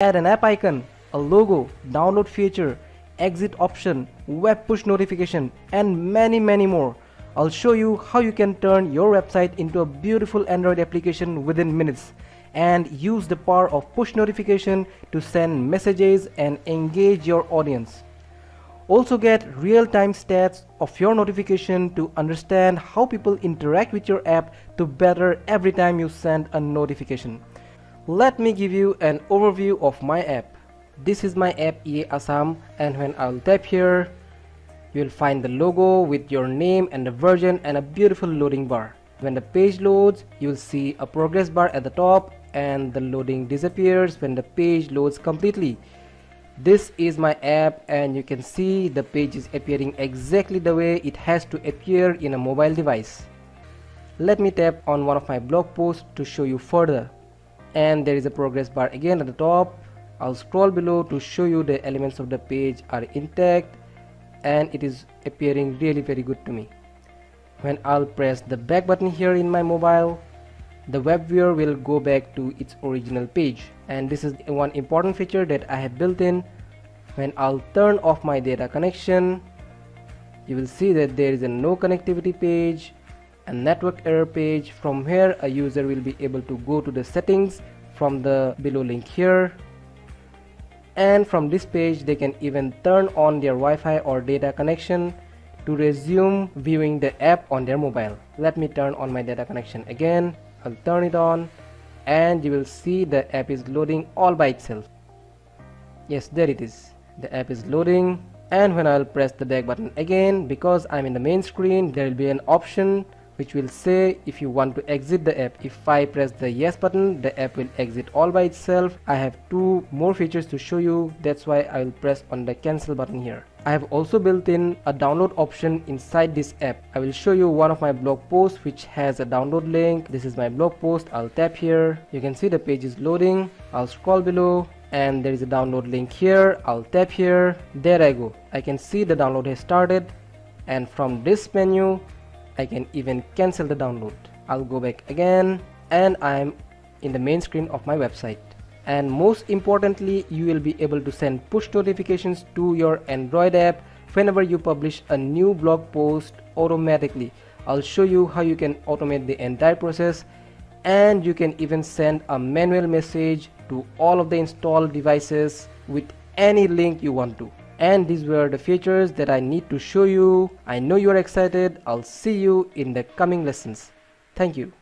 Add an app icon, a logo, download feature, exit option, web push notification, and many more. I'll show you how you can turn your website into a beautiful Android application within minutes and use the power of push notification to send messages and engage your audience. Also get real-time stats of your notification to understand how people interact with your app to better every time you send a notification. Let me give you an overview of my app. This is my app EA Assam, and when I'll tap here, you'll find the logo with your name and the version and a beautiful loading bar. When the page loads, you'll see a progress bar at the top and the loading disappears when the page loads completely. This is my app, and you can see the page is appearing exactly the way it has to appear in a mobile device. Let me tap on one of my blog posts to show you further. And there is a progress bar again at the top. I'll scroll below to show you the elements of the page are intact, and it is appearing really very good to me. When I'll press the back button here in my mobile, the web viewer will go back to its original page, and this is one important feature that I have built in. When I'll turn off my data connection, you will see that there is a no connectivity page, a network error page, from where a user will be able to go to the settings from the below link here, and from this page they can even turn on their Wi-Fi or data connection to resume viewing the app on their mobile. Let me turn on my data connection again. I'll turn it on, and you will see the app is loading all by itself. Yes, there it is. The app is loading, and when I'll press the back button again, because I'm in the main screen, there will be an option which will say if you want to exit the app. If I press the yes button, the app will exit all by itself. I have two more features to show you, that's why I will press on the cancel button here. I have also built in a download option inside this app. I will show you one of my blog posts which has a download link. This is my blog post. I'll tap here. You can see the page is loading. I'll scroll below, and there is a download link here. I'll tap here. There I go. I can see the download has started, and from this menu I can even cancel the download. I'll go back again, and I'm in the main screen of my website. And most importantly, you will be able to send push notifications to your Android app whenever you publish a new blog post automatically. I'll show you how you can automate the entire process, and you can even send a manual message to all of the installed devices with any link you want to. And these were the features that I need to show you. I know you are excited. I'll see you in the coming lessons. Thank you.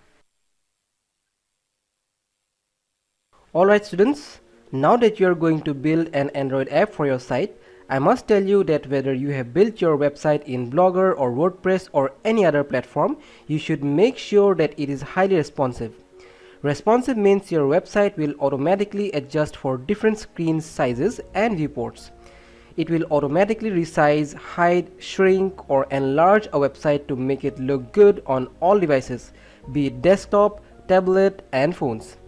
Alright students, now that you are going to build an Android app for your site, I must tell you that whether you have built your website in Blogger or WordPress or any other platform, you should make sure that it is highly responsive. Responsive means your website will automatically adjust for different screen sizes and viewports. It will automatically resize, hide, shrink, or enlarge a website to make it look good on all devices, be it desktop, tablet, and phones.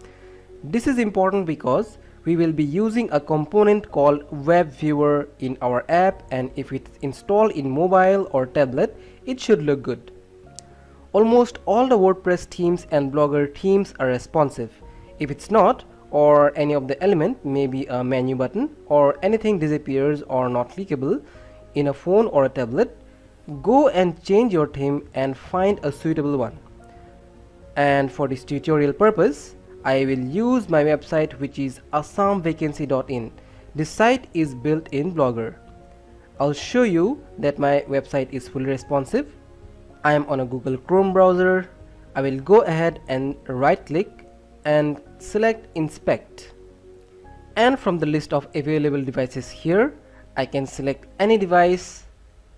This is important because we will be using a component called Web Viewer in our app, and if it's installed in mobile or tablet, it should look good. Almost all the WordPress themes and Blogger themes are responsive. If it's not, or any of the element, maybe a menu button or anything disappears or not clickable in a phone or a tablet, go and change your theme and find a suitable one. And for this tutorial purpose, I will use my website, which is assamvacancy.in. This site is built in Blogger. I'll show you that my website is fully responsive. I am on a Google Chrome browser. I will go ahead and right click and select inspect, and from the list of available devices here I can select any device.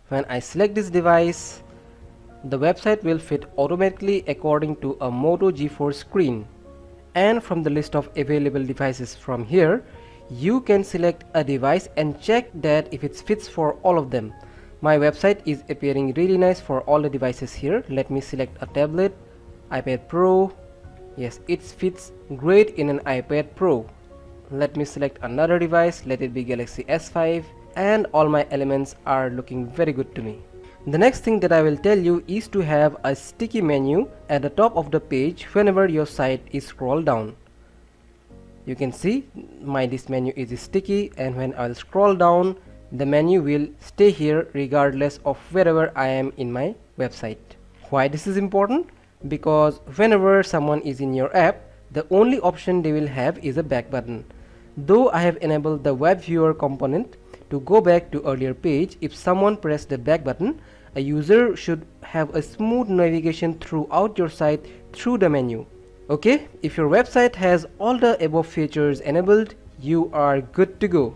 When I select this device, the website will fit automatically according to a Moto G4 screen, and from the list of available devices from here you can select a device and check that if it fits for all of them. My website is appearing really nice for all the devices here. Let me select a tablet, iPad Pro. Yes, it fits great in an iPad Pro. Let me select another device, let it be Galaxy S5, and all my elements are looking very good to me. The next thing that I will tell you is to have a sticky menu at the top of the page whenever your site is scrolled down. You can see this menu is sticky, and when I'll scroll down, the menu will stay here regardless of wherever I am in my website. Why this is important? Because whenever someone is in your app, the only option they will have is a back button. Though I have enabled the web viewer component to go back to earlier page, if someone press the back button, a user should have a smooth navigation throughout your site through the menu. Okay, if your website has all the above features enabled, you are good to go.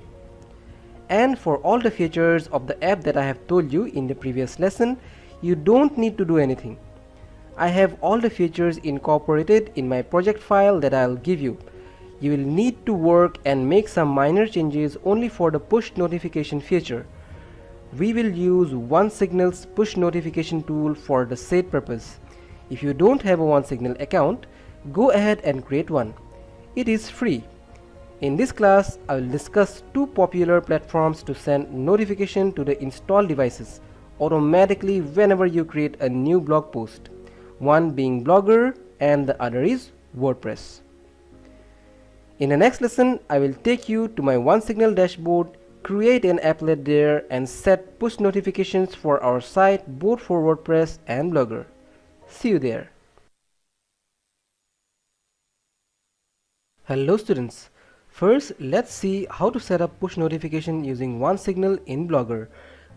And for all the features of the app that I have told you in the previous lesson, you don't need to do anything. I have all the features incorporated in my project file that I'll give you. You will need to work and make some minor changes only for the push notification feature. We will use OneSignal's push notification tool for the said purpose. If you don't have a OneSignal account, go ahead and create one. It is free. In this class, I will discuss two popular platforms to send notification to the installed devices automatically whenever you create a new blog post. One being Blogger and the other is WordPress. In the next lesson, I will take you to my OneSignal dashboard, create an applet there and set push notifications for our site both for WordPress and Blogger. See you there. Hello students. First, let's see how to set up push notification using OneSignal in Blogger.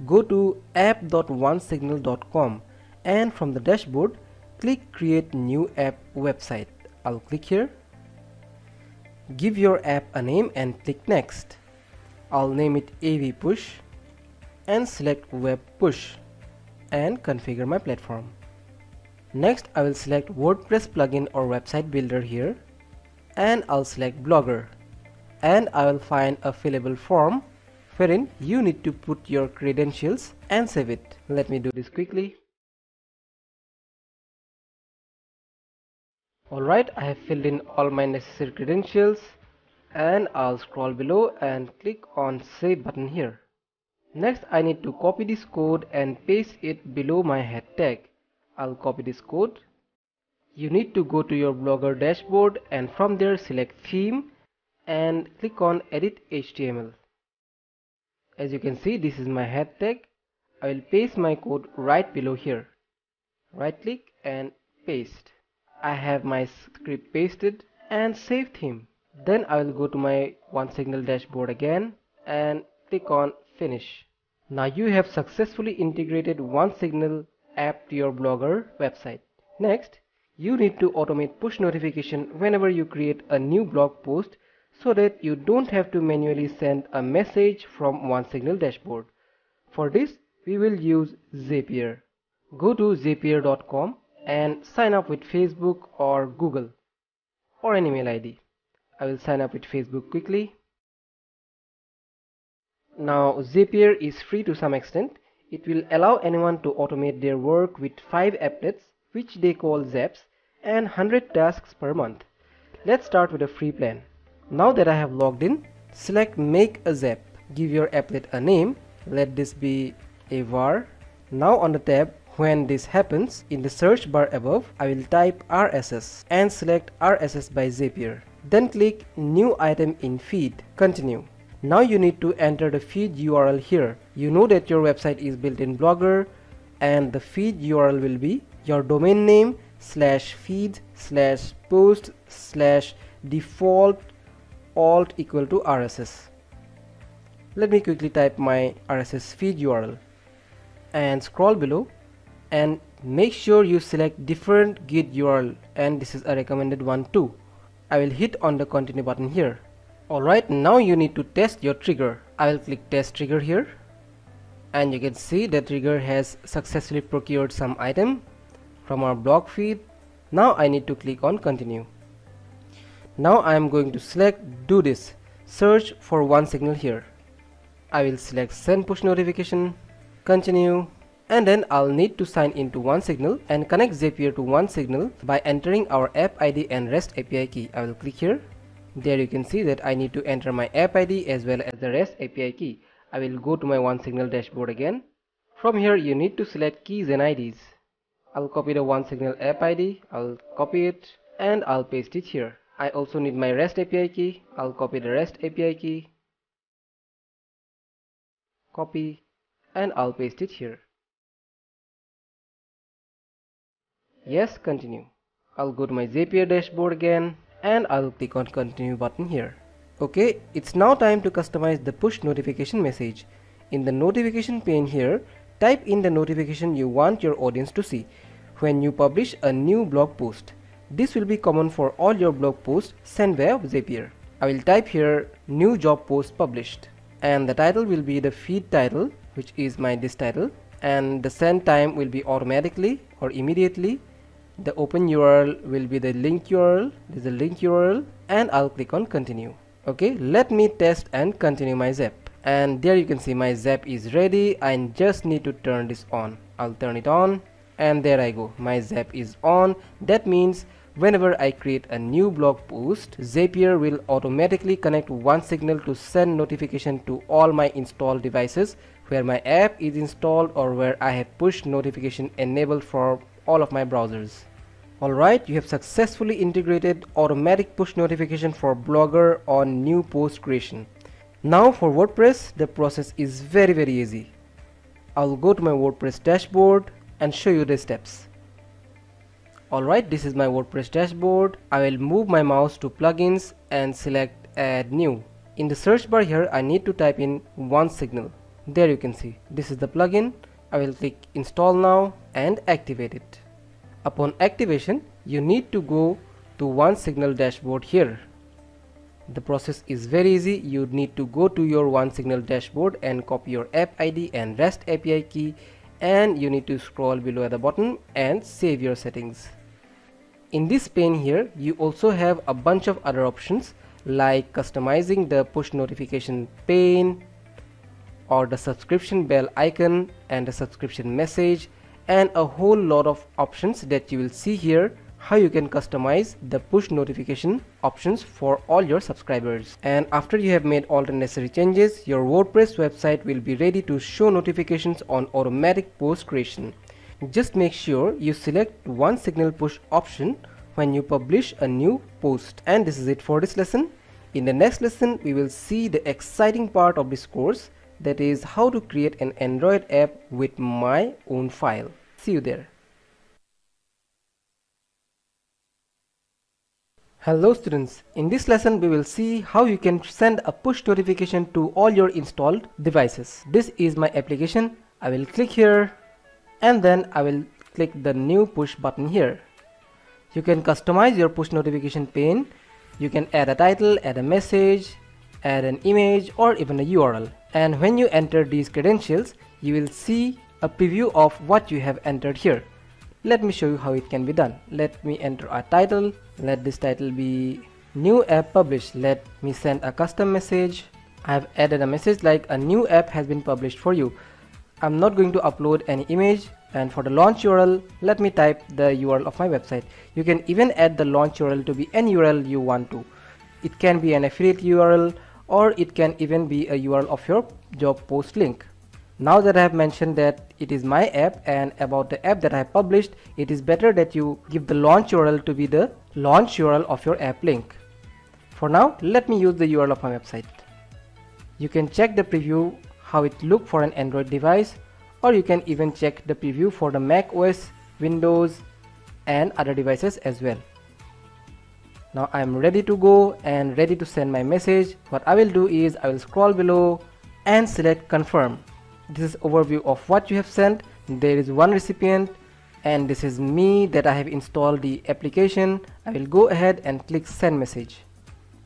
Go to app.onesignal.com and from the dashboard, click Create New App Website. I'll click here. Give your app a name and click Next. I'll name it AV Push and select Web Push and configure my platform. Next, I will select WordPress plugin or website builder here, and I'll select Blogger, and I will find a fillable form wherein you need to put your credentials and save it. Let me do this quickly. Alright, I have filled in all my necessary credentials and I'll scroll below and click on Save button here. Next, I need to copy this code and paste it below my head tag. I'll copy this code. You need to go to your Blogger dashboard and from there select Theme and click on Edit HTML. As you can see, this is my head tag. I will paste my code right below here. Right click and paste. I have my script pasted and save theme. Then I will go to my OneSignal dashboard again and click on Finish. Now you have successfully integrated OneSignal app to your Blogger website. Next, you need to automate push notification whenever you create a new blog post so that you don't have to manually send a message from OneSignal dashboard. For this, we will use Zapier. Go to zapier.com and sign up with Facebook or Google or an email ID. I will sign up with Facebook quickly. Now Zapier is free to some extent. It will allow anyone to automate their work with 5 applets which they call zaps and 100 tasks per month. Let's start with a free plan. Now that I have logged in, select Make a Zap. Give your applet a name. Let this be a var. Now on the tab, when this happens, in the search bar above, I will type RSS and select RSS by Zapier. Then click New Item in Feed. Continue. Now you need to enter the feed URL here. You know that your website is built in Blogger and the feed URL will be your domain name /feed/post/default alt equal to RSS. Let me quickly type my RSS feed URL and scroll below and make sure you select different git URL, and this is a recommended one too. I will hit on the continue button here. Alright, now you need to test your trigger. I will click test trigger here and you can see the trigger has successfully procured some item from our blog feed. Now I need to click on continue. Now I am going to select do this, search for OneSignal here. I will select send push notification, continue, and then I'll need to sign into OneSignal and connect Zapier to OneSignal by entering our app ID and REST API key. I will click here. There you can see that I need to enter my app ID as well as the REST API key. I will go to my OneSignal dashboard again. From here you need to select keys and IDs. I'll copy the OneSignal app ID, I'll copy it and I'll paste it here. I also need my REST API key. I'll copy the REST API key, copy, and I'll paste it here. Yes, continue. I'll go to my Zapier dashboard again and I'll click on continue button here. Okay, it's now time to customize the push notification message. In the notification pane here, type in the notification you want your audience to see when you publish a new blog post. This will be common for all your blog posts sent via Zapier. I will type here new job post published, and the title will be the feed title, which is this title, and the send time will be automatically or immediately. The open URL will be the link URL. This is a link URL, and I'll click on continue. Okay, let me test and continue my Zap. And there you can see my Zap is ready. I just need to turn this on. I'll turn it on, and there I go. My Zap is on. That means whenever I create a new blog post, Zapier will automatically connect one signal to send notification to all my installed devices where my app is installed or where I have push notification enabled for all of my browsers. Alright, you have successfully integrated automatic push notification for Blogger on new post creation. Now for WordPress, the process is very easy. I'll go to my WordPress dashboard and show you the steps. Alright, this is my WordPress dashboard. I will move my mouse to plugins and select add new. In the search bar here, I need to type in OneSignal. There you can see, this is the plugin. I will click install now and activate it. Upon activation, you need to go to OneSignal dashboard here. The process is very easy. You need to go to your OneSignal dashboard and copy your app ID and REST API key, and you need to scroll below at the bottom and save your settings. In this pane here, you also have a bunch of other options like customizing the push notification pane or the subscription bell icon and the subscription message, and a whole lot of options that you will see here how you can customize the push notification options for all your subscribers. And after you have made all the necessary changes, your WordPress website will be ready to show notifications on automatic post creation. Just make sure you select OneSignal push option when you publish a new post. And this is it for this lesson. In the next lesson, we will see the exciting part of this course, that is how to create an Android app with my own file. See you there. Hello students, in this lesson we will see how you can send a push notification to all your installed devices. This is my application. I will click here and then I will click the new push button here. You can customize your push notification pane. You can add a title, add a message, add an image or even a URL. And when you enter these credentials, you will see a preview of what you have entered here. Let me show you how it can be done. Let me enter a title. Let this title be new app published. Let me send a custom message. I have added a message like a new app has been published for you. I'm not going to upload any image. And for the launch URL, let me type the URL of my website. You can even add the launch URL to be any URL you want to. It can be an affiliate URL or it can even be a URL of your job post link. Now that I have mentioned that it is my app and about the app that I have published, it is better that you give the launch URL to be the launch URL of your app link. For now, let me use the URL of my website. You can check the preview how it looks for an Android device, or you can even check the preview for the Mac OS, Windows and other devices as well. Now I am ready to go and ready to send my message. What I will do is I will scroll below and select confirm. This is overview of what you have sent. There is one recipient and this is me that I have installed the application. I will go ahead and click send message.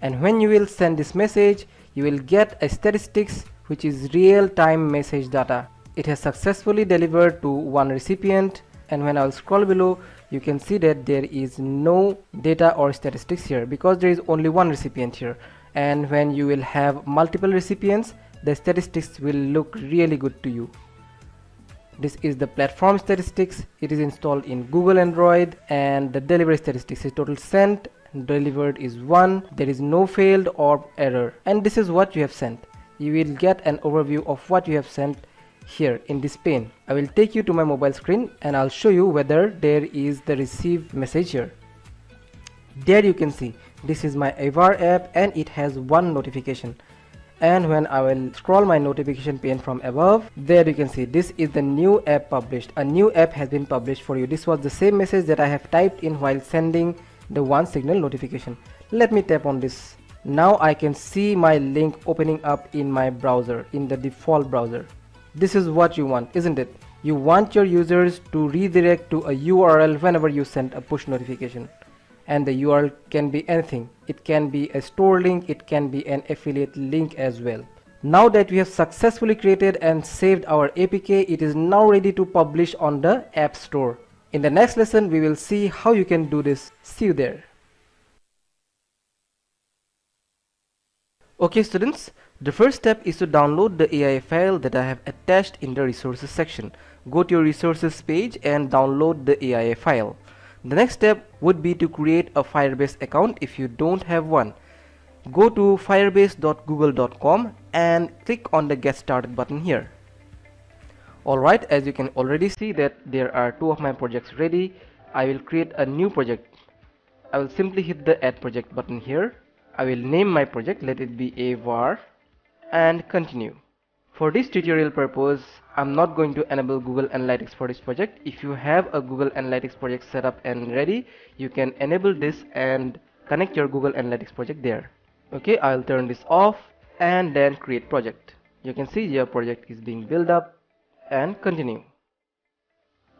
And when you will send this message, you will get a statistics which is real-time message data. It has successfully delivered to one recipient, and when I will scroll below, you can see that there is no data or statistics here because there is only one recipient here. And when you will have multiple recipients, the statistics will look really good to you. This is the platform statistics. It is installed in Google Android, and the delivery statistics is total sent, delivered is 1, there is no failed or error, and this is what you have sent. You will get an overview of what you have sent here in this pane. I will take you to my mobile screen and I'll show you whether there is the received message here. There you can see This is my Avar app and it has one notification. And when I will scroll my notification pane from above, there you can see this is the new app published. A new app has been published for you. This was the same message that I have typed in while sending the one signal notification. Let me tap on this. Now I can see my link opening up in my browser, in the default browser. This is what you want, isn't it? You want your users to redirect to a URL whenever you send a push notification. And the URL can be anything. It can be a store link, it can be an affiliate link as well. Now that we have successfully created and saved our APK, it is now ready to publish on the App Store. In the next lesson, we will see how you can do this. See you there. Okay students, the first step is to download the AI file that I have attached in the resources section. Go to your resources page and download the AI file. The next step would be to create a Firebase account if you don't have one. Go to firebase.google.com and click on the Get Started button here. Alright, as you can already see that there are two of my projects ready. I will create a new project. I will simply hit the Add Project button here. I will name my project, let it be Avar, and continue. For this tutorial purpose, I'm not going to enable Google Analytics for this project. If you have a Google Analytics project set up and ready, you can enable this and connect your Google Analytics project there. Okay, I'll turn this off and then create project. You can see your project is being built up and continue.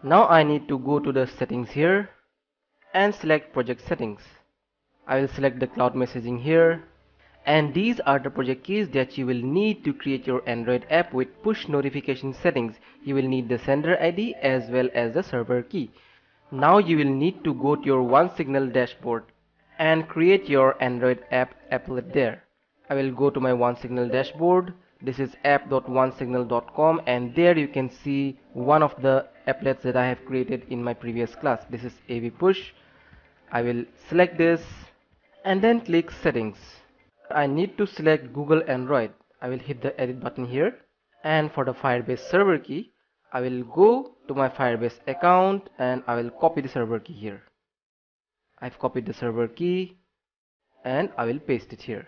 Now I need to go to the settings here and select project settings. I will select the cloud messaging here, and these are the project keys that you will need to create your Android app with push notification settings. You will need the sender ID as well as the server key. Now you will need to go to your OneSignal dashboard and create your Android app applet there. I will go to my OneSignal dashboard. This is app.onesignal.com, and there you can see one of the applets that I have created in my previous class. This is AV push. I will select this and then click settings. I need to select Google Android. I will hit the edit button here, and for the Firebase server key, I will go to my Firebase account and I will copy the server key here. I've copied the server key and I will paste it here.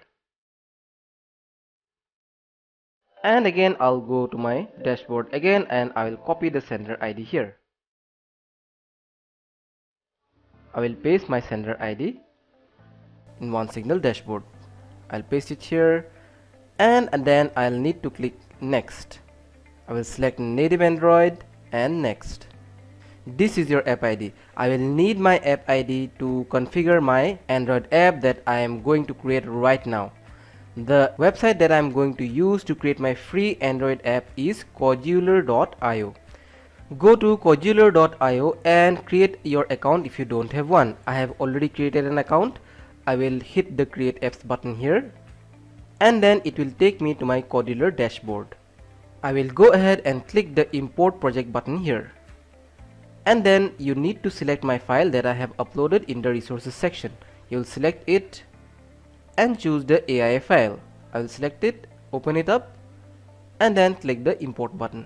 And again I'll go to my dashboard again and I will copy the sender ID here. I will paste my sender ID in OneSignal dashboard. I'll paste it here, and then I'll need to click next. I will select native Android and next. This is your app ID. I will need my app ID to configure my Android app that I am going to create right now. The website that I am going to use to create my free Android app is Codular.io. Go to Codular.io and create your account if you don't have one. I have already created an account. I will hit the create apps button here, and then it will take me to my Codular dashboard. I will go ahead and click the import project button here, and then you need to select my file that I have uploaded in the resources section. You will select it and choose the AI file. I will select it, open it up, and then click the import button.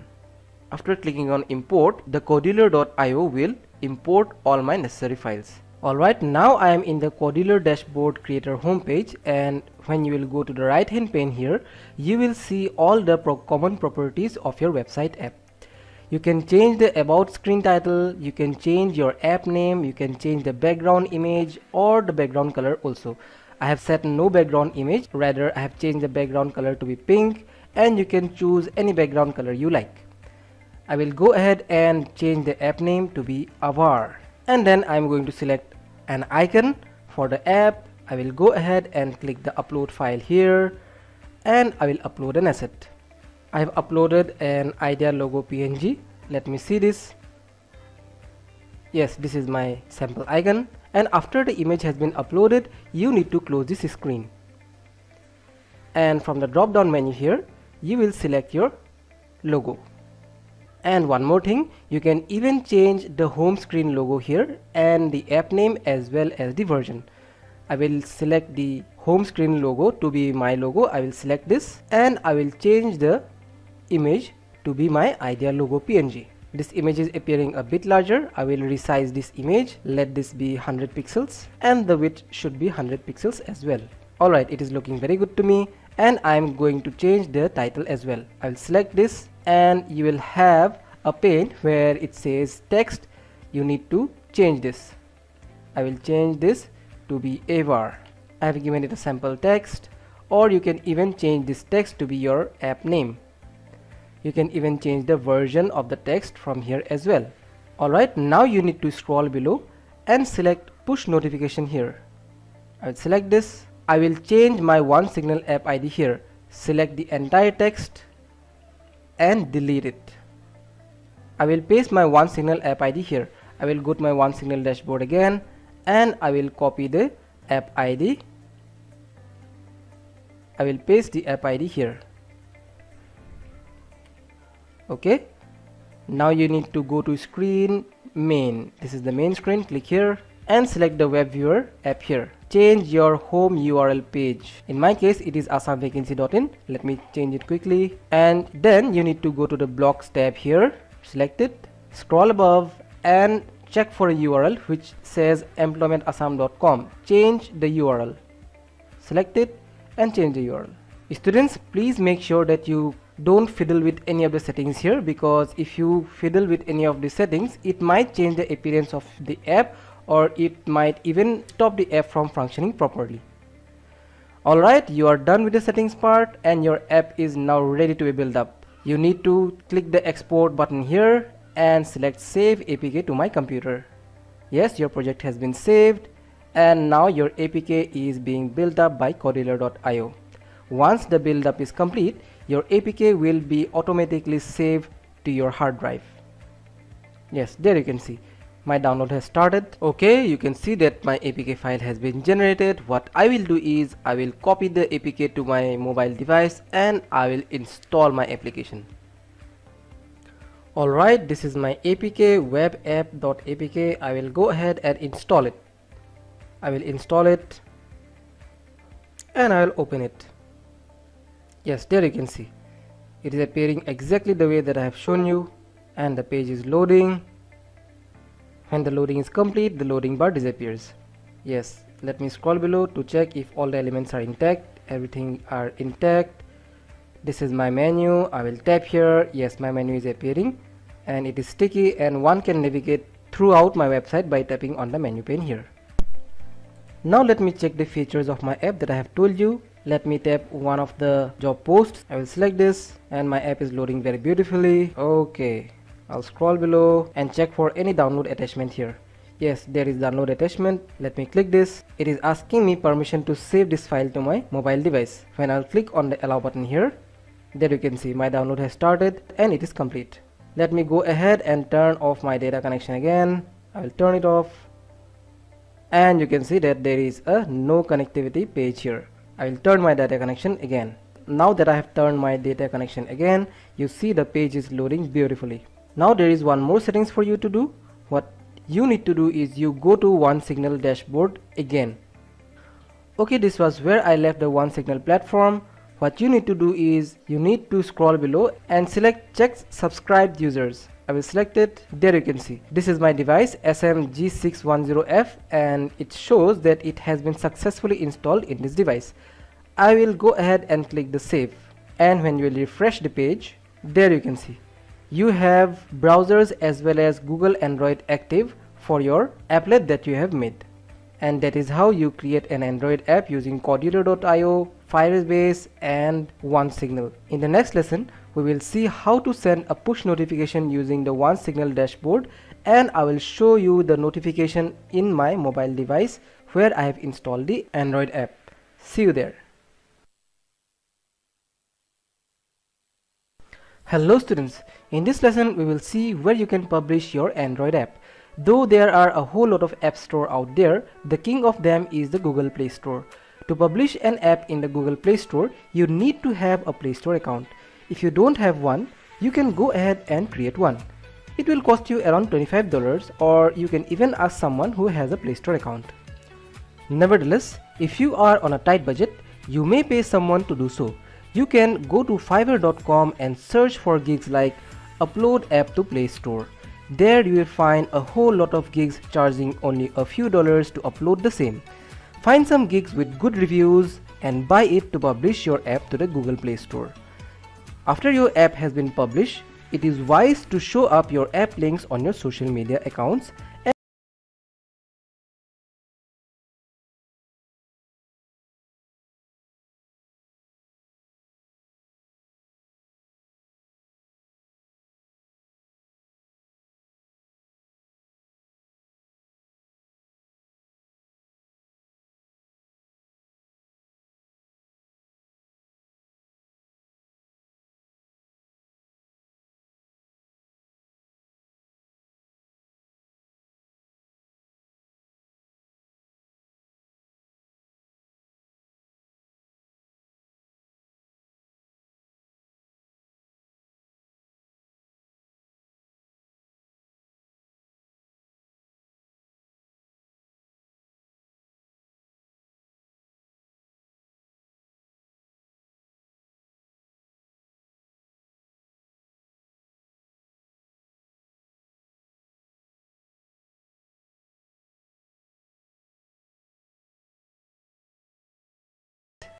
After clicking on import, the Codular.io will import all my necessary files. Alright, now I am in the Codular dashboard creator homepage, and when you will go to the right hand pane here, you will see all the common properties of your website app. You can change the about screen title, you can change your app name, you can change the background image or the background color also. I have set no background image, rather I have changed the background color to be pink, and you can choose any background color you like. I will go ahead and change the app name to be Avar, and then I'm going to select an icon for the app. I will go ahead and click the upload file here, and I will upload an asset. I have uploaded an idea logo PNG. Let me see this. Yes, this is my sample icon, and after the image has been uploaded, you need to close this screen. And from the drop down menu here, you will select your logo. And one more thing, you can even change the home screen logo here and the app name as well as the version. I will select the home screen logo to be my logo. I will select this and I will change the image to be my idea logo PNG. This image is appearing a bit larger. I will resize this image. Let this be 100 pixels and the width should be 100 pixels as well. Alright, it is looking very good to me, and I'm going to change the title as well. I'll select this and you will have a pane where it says text. You need to change this. I will change this to be AVAR. I have given it a sample text, or you can even change this text to be your app name. You can even change the version of the text from here as well. Alright, now you need to scroll below and select push notification here. I will select this. I will change my OneSignal app ID here. Select the entire text and delete it. I will paste my OneSignal app ID here. I will go to my OneSignal dashboard again and I will copy the app ID. I will paste the app ID here. Okay. Now you need to go to screen main. This is the main screen. Click here and select the web viewer app here. Change your home URL page. In my case, it is assamvacancy.in. Let me change it quickly. And then you need to go to the blogs tab here. Select it. Scroll above and check for a URL which says employmentassam.com. Change the URL. Select it and change the URL. Students, please make sure that you don't fiddle with any of the settings here, because if you fiddle with any of the settings, it might change the appearance of the app, or it might even stop the app from functioning properly. Alright, you are done with the settings part and your app is now ready to be built up. You need to click the export button here and select save APK to my computer. Yes, your project has been saved and now your APK is being built up by Codealer.io. Once the build up is complete, your APK will be automatically saved to your hard drive. Yes, there you can see. My download has started. Okay, you can see that my APK file has been generated. What I will do is I will copy the APK to my mobile device and I will install my application. Alright, this is my APK, webapp.apk. I will go ahead and install it. I will install it and I will open it. Yes, there you can see. It is appearing exactly the way that I have shown you, and the page is loading. When the loading is complete, the loading bar disappears. Yes, let me scroll below to check if all the elements are intact. Everything are intact. This is my menu. I will tap here. Yes, my menu is appearing and it is sticky, and one can navigate throughout my website by tapping on the menu pane here. Now let me check the features of my app that I have told you. Let me tap one of the job posts. I will select this and my app is loading very beautifully. Okay, I'll scroll below and check for any download attachment here. Yes, there is download attachment. Let me click this. It is asking me permission to save this file to my mobile device. When I'll click on the allow button here, there you can see my download has started and it is complete. Let me go ahead and turn off my data connection again. I will turn it off and you can see that there is a no connectivity page here. I will turn my data connection again. Now that I have turned my data connection again, you see the page is loading beautifully. Now there is one more settings for you to do. What you need to do is you go to OneSignal dashboard again. Okay, this was where I left the OneSignal platform. What you need to do is you need to scroll below and select check subscribed users. I will select it. There you can see this is my device SMG610F and it shows that it has been successfully installed in this device. I will go ahead and click the save, and when you will refresh the page, there you can see you have browsers as well as Google Android active for your applet that you have made. And that is how you create an Android app using Codealer.io, Firebase and OneSignal. In the next lesson, we will see how to send a push notification using the OneSignal dashboard, and I will show you the notification in my mobile device where I have installed the Android app. See you there. Hello students, in this lesson we will see where you can publish your Android app. Though there are a whole lot of app store out there, the king of them is the Google Play Store. To publish an app in the Google Play Store, you need to have a Play Store account. If you don't have one, you can go ahead and create one. It will cost you around $25, or you can even ask someone who has a Play Store account. Nevertheless, if you are on a tight budget, you may pay someone to do so. You can go to Fiverr.com and search for gigs like Upload app to Play Store. There you will find a whole lot of gigs charging only a few dollars to upload the same. Find some gigs with good reviews and buy it to publish your app to the Google Play Store. After your app has been published, it is wise to show up your app links on your social media accounts